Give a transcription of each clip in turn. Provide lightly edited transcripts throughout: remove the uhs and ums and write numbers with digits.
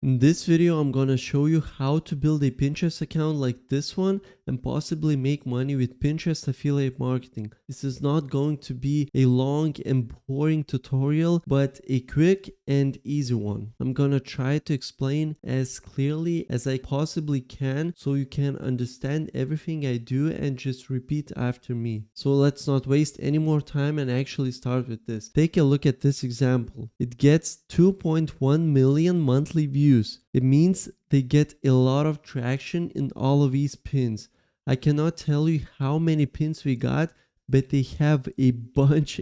In this video, I'm gonna show you how to build a Pinterest account like this one and possibly make money with Pinterest affiliate marketing. This is not going to be a long and boring tutorial, but a quick and easy one. I'm gonna try to explain as clearly as I possibly can so you can understand everything I do and just repeat after me. So let's not waste any more time and actually start with this. Take a look at this example. It gets 2.1 million monthly views. It means they get a lot of traction in all of these pins. I cannot tell you how many pins we got, but they have a bunch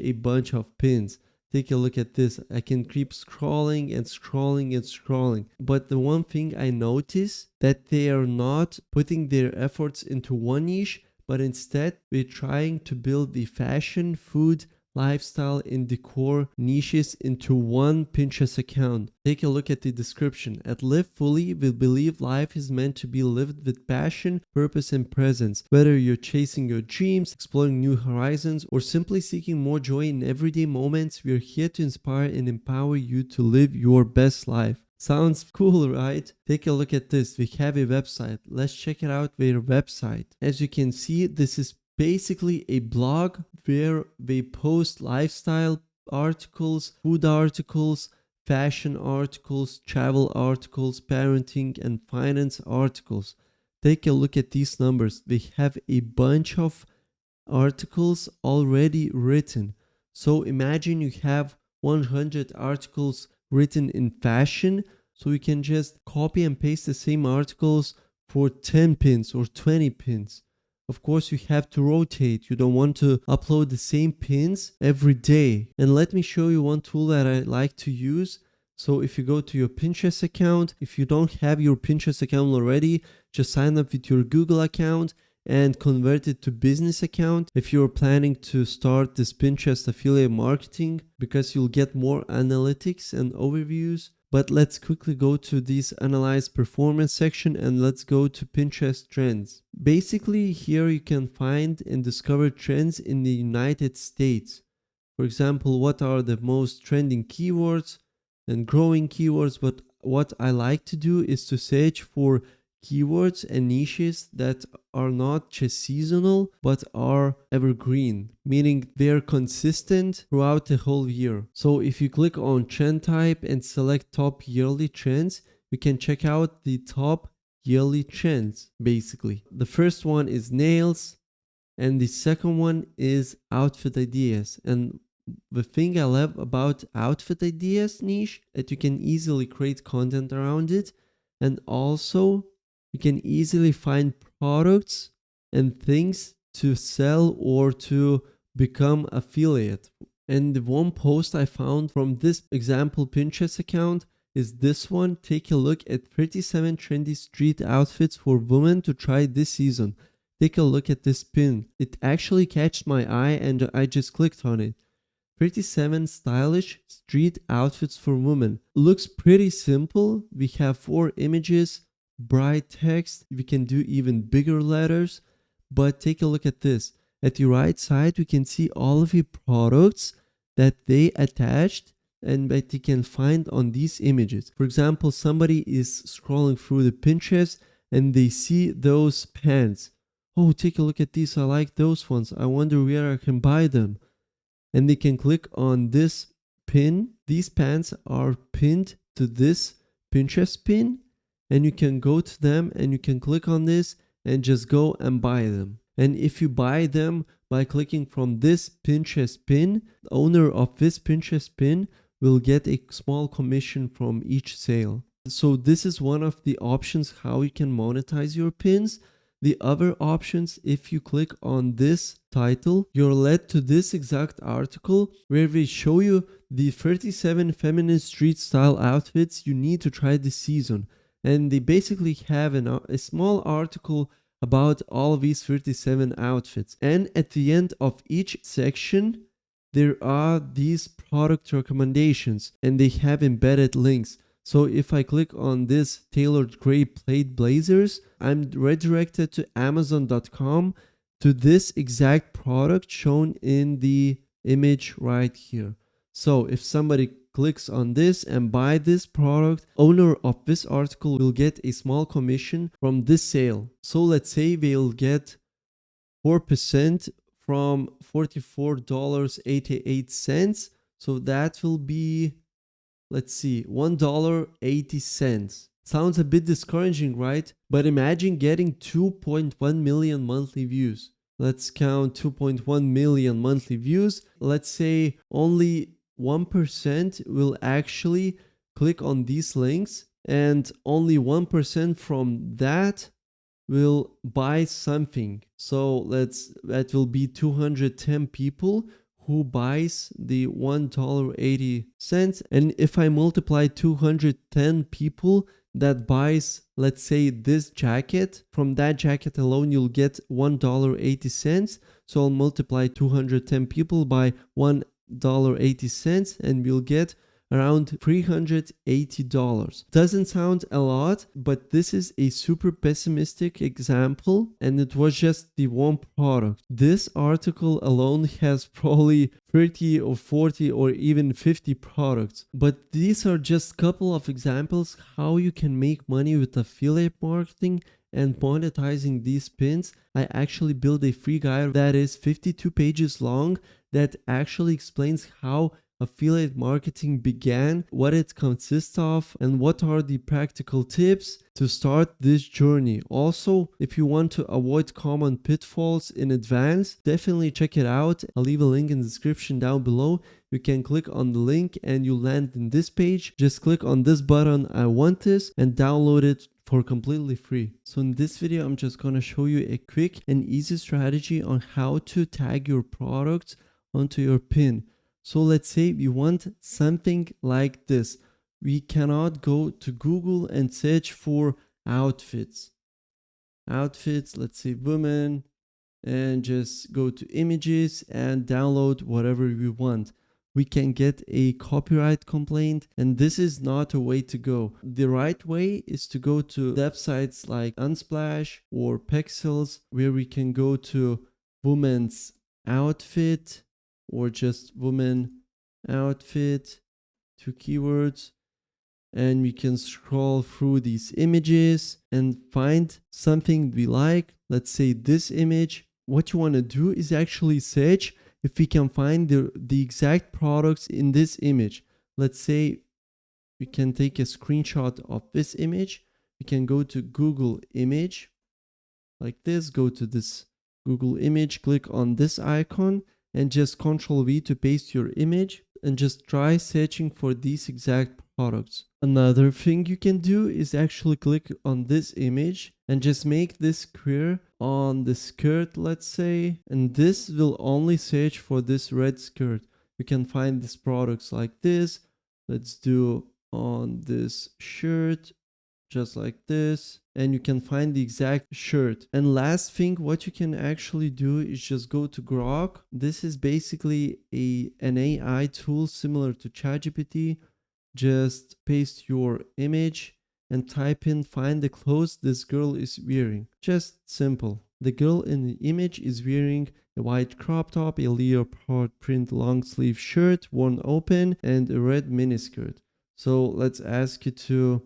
of pins. Take a look at this. I can keep scrolling and scrolling and scrolling. But the one thing I notice that they are not putting their efforts into one niche, but instead we're trying to build the fashion, food, lifestyle and decor niches into one Pinterest account. Take a look at the description. At Live Fully, we believe life is meant to be lived with passion, purpose and presence. Whether you're chasing your dreams, exploring new horizons, or simply seeking more joy in everyday moments, we are here to inspire and empower you to live your best life. Sounds cool, right? Take a look at this. We have a website. Let's check it out, their website. As you can see, this is basically a blog where they post lifestyle articles, food articles, fashion articles, travel articles, parenting and finance articles. Take a look at these numbers. They have a bunch of articles already written. So imagine you have 100 articles written in fashion, so you can just copy and paste the same articles for 10 pins or 20 pins. Of course, you have to rotate. You don't want to upload the same pins every day. And let me show you one tool that I like to use. So if you go to your Pinterest account, if you don't have your Pinterest account already, just sign up with your Google account and convert it to business account if you're planning to start this Pinterest affiliate marketing, because you'll get more analytics and overviews. But let's quickly go to this analyze performance section and let's go to Pinterest trends. Basically, here you can find and discover trends in the United States. For example, what are the most trending keywords and growing keywords. But what I like to do is to search for keywords and niches that are not just seasonal but are evergreen, meaning they're consistent throughout the whole year. So if you click on trend type and select top yearly trends, you can check out the top yearly trends. Basically, the first one is nails and the second one is outfit ideas. And the thing I love about outfit ideas niche that you can easily create content around it, and also you can easily find products and things to sell or to become affiliate. And the one post I found from this example Pinterest account is this one. Take a look at 37 trendy street outfits for women to try this season. Take a look at this pin. It actually catched my eye and I just clicked on it. 37 stylish street outfits for women. Looks pretty simple. We have 4 images, bright text. We can do even bigger letters, but take a look at this. At the right side, we can see all of the products that they attached and that you can find on these images. For example, somebody is scrolling through the Pinterest and they see those pants. Oh, take a look at these. I like those ones. I wonder where I can buy them. And they can click on this pin. These pants are pinned to this Pinterest pin, and you can go to them and you can click on this and just go and buy them. And if you buy them by clicking from this Pinterest pin, the owner of this Pinterest pin will get a small commission from each sale. So this is one of the options how you can monetize your pins. The other options, if you click on this title, you're led to this exact article where they show you the 37 feminine street style outfits you need to try this season. And they basically have a small article about all these 37 outfits. And at the end of each section, there are these product recommendations and they have embedded links. So if I click on this tailored gray plaid blazers, I'm redirected to Amazon.com to this exact product shown in the image right here. So if somebody clicks on this and buy this product, owner of this article will get a small commission from this sale. So let's say they'll get 4% from $44.88. So that will be, let's see, $1.80. Sounds a bit discouraging, right? But imagine getting 2.1 million monthly views. Let's count 2.1 million monthly views. Let's say only 1% will actually click on these links, and only 1% from that will buy something. So that will be 210 people who buys the $1.80. And if I multiply 210 people that buys, let's say, this jacket, from that jacket alone you'll get $1.80. So I'll multiply 210 people by $1.80 and we'll get around $380. Doesn't sound a lot, but this is a super pessimistic example, and it was just the one product. This article alone has probably 30 or 40 or even 50 products. But these are just a couple of examples how you can make money with affiliate marketing and monetizing these pins. I actually built a free guide that is 52 pages long that actually explains how affiliate marketing began, what it consists of, and what are the practical tips to start this journey. Also, if you want to avoid common pitfalls in advance, definitely check it out. I'll leave a link in the description down below. You can click on the link and you land in this page. Just click on this button, I want this, and download it for completely free. So in this video, I'm just gonna show you a quick and easy strategy on how to tag your products onto your pin. So let's say we want something like this. We cannot go to Google and search for outfits. Let's say women, and just go to images and download whatever we want. We can get a copyright complaint, and this is not a way to go. The right way is to go to websites like Unsplash or Pexels, where we can go to women's outfit, or just woman outfit, 2 keywords, and we can scroll through these images and find something we like. Let's say this image. What you want to do is actually search if we can find the exact products in this image. Let's say we can take a screenshot of this image. We can go to Google image like this, go to this Google image, click on this icon, and just Ctrl+V to paste your image, and just try searching for these exact products. Another thing you can do is actually click on this image and just make this square on the skirt, let's say, and this will only search for this red skirt. You can find these products like this. Let's do on this shirt, just like this, and you can find the exact shirt. And last thing, what you can actually do is just go to Grok. This is basically an AI tool similar to ChatGPT. Just paste your image and type in find the clothes this girl is wearing. Just simple. The girl in the image is wearing a white crop top, a leopard print long sleeve shirt worn open, and a red miniskirt. So let's ask you to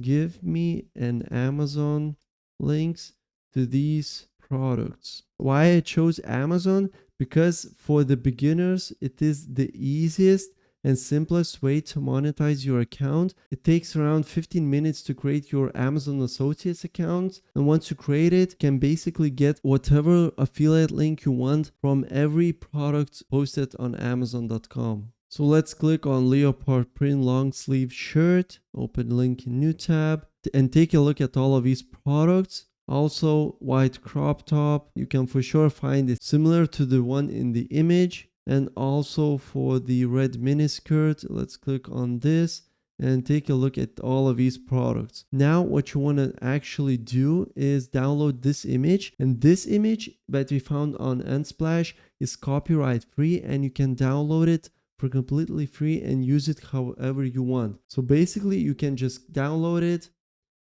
give me an Amazon links to these products. Why I chose Amazon? Because for the beginners, it is the easiest and simplest way to monetize your account. It takes around 15 minutes to create your Amazon Associates account. And once you create it, you can basically get whatever affiliate link you want from every product posted on Amazon.com. So let's click on leopard print long sleeve shirt, open link in new tab, and take a look at all of these products. Also, white crop top, you can for sure find it similar to the one in the image. And also for the red miniskirt, let's click on this and take a look at all of these products. Now what you want to actually do is download this image, and this image that we found on Unsplash is copyright free, and you can download it for completely free and use it however you want. So basically you can just download it,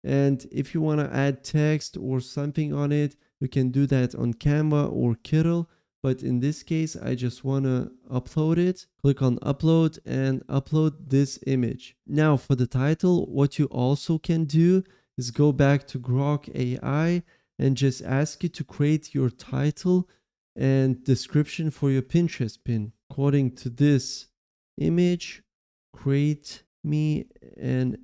and if you want to add text or something on it, you can do that on Canva or Kittl. but in this case, I just want to upload it. Click on upload and upload this image. Now for the title, what you also can do is go back to Grok AI and just ask it to create your title and description for your Pinterest pin. According to this image, create me an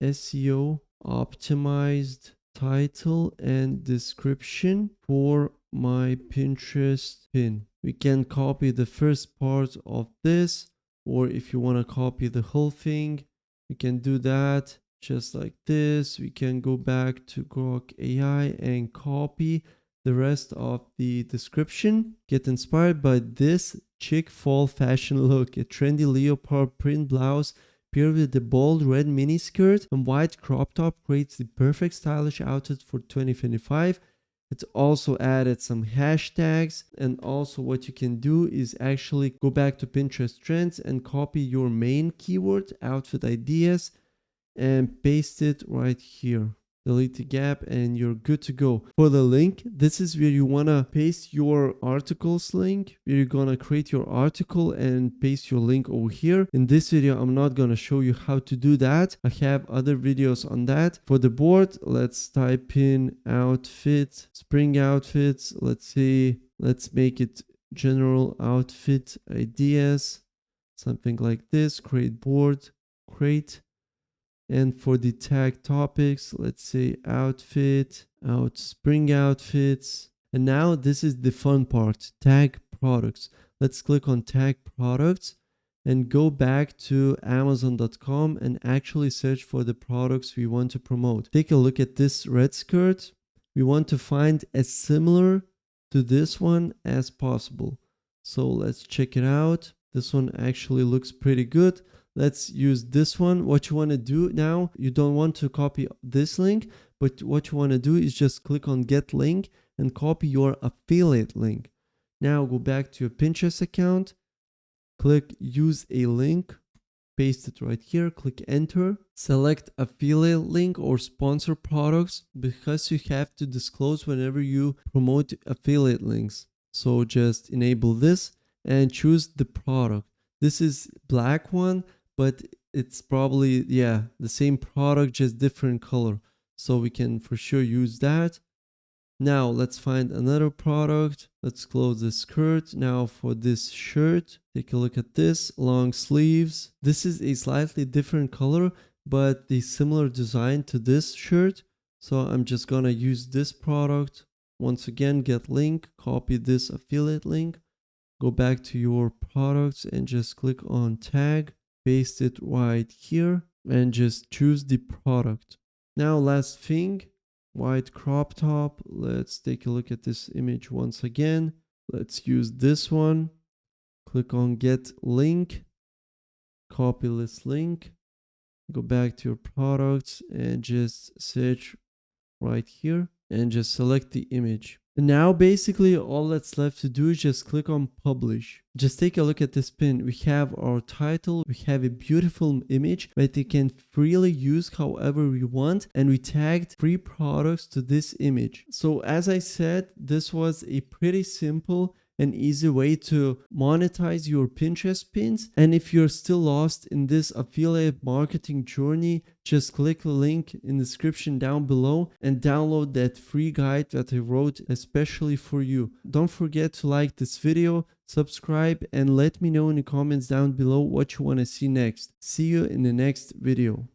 SEO optimized title and description for my Pinterest pin. We can copy the first part of this, or if you want to copy the whole thing, we can do that just like this. We can go back to Grok AI and copy the rest of the description. Get inspired by this chic fall fashion look. A trendy leopard print blouse paired with the bold red mini skirt and white crop top creates the perfect stylish outfit for 2025. It's also added some hashtags, and also what you can do is actually go back to Pinterest trends and copy your main keyword outfit ideas and paste it right here. Delete the gap and you're good to go. For the link, this is where you want to paste your articles link, where you're going to create your article and paste your link over here. In this video, I'm not going to show you how to do that. I have other videos on that. For the board, let's type in outfit, spring outfits. Let's make it general outfit ideas, something like this. Create board, create. And for the tag topics, let's say outfit, spring outfits. And now this is the fun part, tag products. Let's click on tag products and go back to Amazon.com and actually search for the products we want to promote. Take a look at this red skirt. We want to find as similar to this one as possible. So let's check it out. This one actually looks pretty good. Let's use this one. What you want to do now, you don't want to copy this link, but what you want to do is just click on get link and copy your affiliate link. Now go back to your Pinterest account, click use a link, paste it right here, click enter, select affiliate link or sponsor products because you have to disclose whenever you promote affiliate links. So just enable this and choose the product. This is black one, but it's probably, yeah, the same product, just different color. So we can for sure use that. Now let's find another product. Let's close the skirt. Now for this shirt, take a look at this, long sleeves. This is a slightly different color, but the similar design to this shirt. So I'm just gonna use this product. Once again, get link, copy this affiliate link, go back to your products and just click on tag. Paste it right here and just choose the product. Now last thing, white crop top. Let's take a look at this image once again. Let's use this one. Click on get link, copy this link, go back to your products and just search right here and just select the image. And now basically all that's left to do is just click on publish. Just take a look at this pin. We have our title, we have a beautiful image that you can freely use however we want, and we tagged 3 products to this image. So as I said, this was a pretty simple and easy way to monetize your Pinterest pins. And if you're still lost in this affiliate marketing journey, just click the link in the description down below and download that free guide that I wrote especially for you. Don't forget to like this video, subscribe, and let me know in the comments down below what you want to see next. See you in the next video.